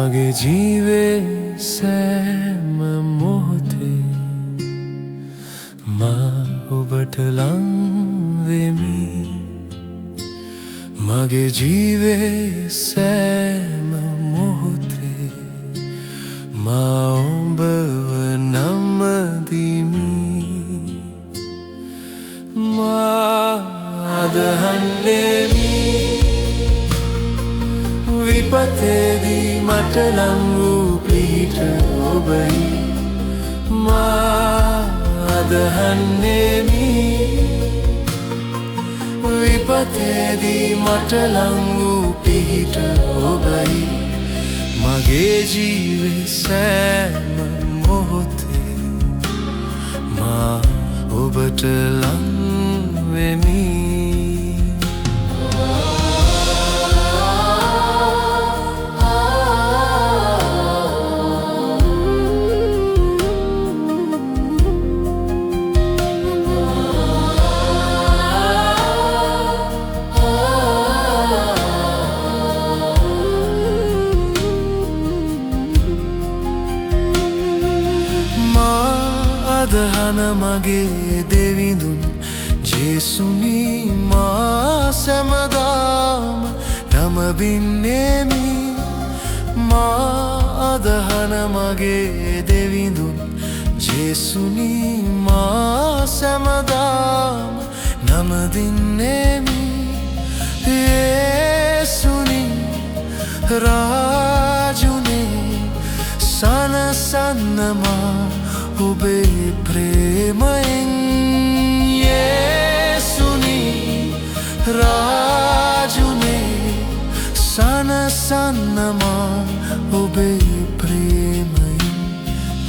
මගේ ජීවේ සෑම මොහොතේ මා ඔබට ලං වෙමි. මගේ ජීවේ සෑම මොහොතේ මා ඔබව නමදිමි. මා අදහන්නේමි විපතේදී මට ලං වූ පිහිට ඔබයි. මා අදහන්නේමි විපතේදී මට ලං වූ පිහිට ඔබයි. මගේ ජීවේ සෑම මොහොතේ මා ඔබට ලං වෙමි. අදහන මගේ දෙවිඳුන් ජේසුනි මා සැමදාම නමදින්නෙමි. මා අදහන මගේ දෙවිඳුන් ජේසුනි මා සැමදාම නමදින්නෙමි. යේසුනි රාජුනේ සනසන්නමා ඔබේ ප්‍රේමයෙන්. යේසුනි රාජුනේ සනසන්නමා ඔබේ ප්‍රේමයෙන්.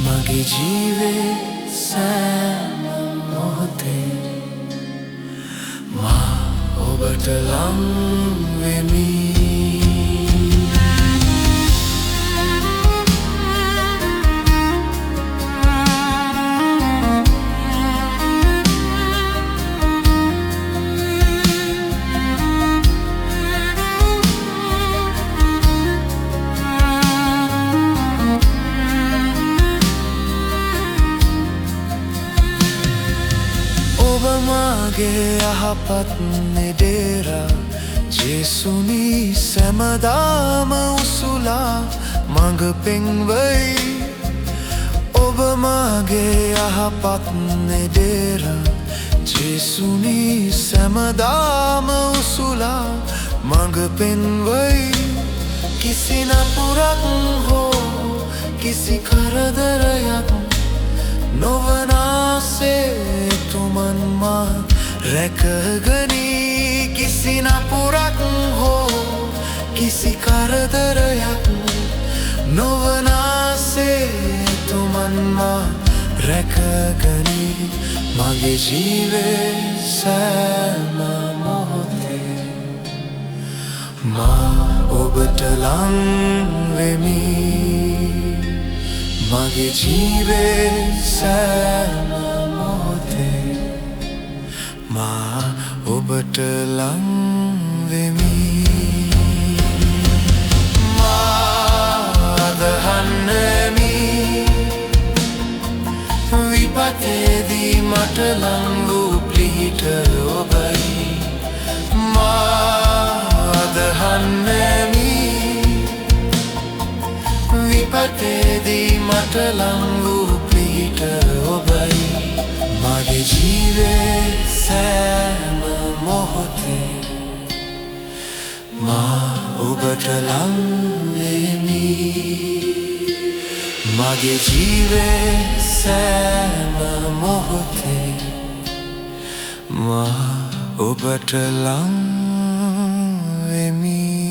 මගේ ජීවේ සෑම මොහොතේ මා ඔබට ලං වෙමි. ඔබ මාගේ යහපත් නෙඩේරා ජේසුනි සැමදාම උසුලා මඟ පෙන්වයි. ඔබ මාගේ යහපත් නෙඩේරා ජේසුනි සැමදාම උසුලා මඟ පෙන්වයි. කිසි නපුරක් හෝ කිසි කරදරයක් නොවනාසේ තුමන් මා රැකගනී. කිසි නපුරක් හෝ කිසි කරදරයක් නොවනාසේ තුමන් මා රැකගනී. මගේ ජීවේ සෑම මොහොතේ මා ඔබට ලං වෙමි. මගේ ජීවේ සෑම මොහොතේ මා ඔබට ලං වෙමි. මා අදහන්නේමි විපතේදී මට ලං වූ පිහිට ඔබයි. මා අදහන්නේමි විපතේදී මට ලං වූ පිහිට ඔබයි. මගේ ජීවේ සෑම මොහොතේ මා ඔබට ලං වෙමි. මගේ ජීවේ සෑම මොහොතේ මා ඔබට ලං වෙමි.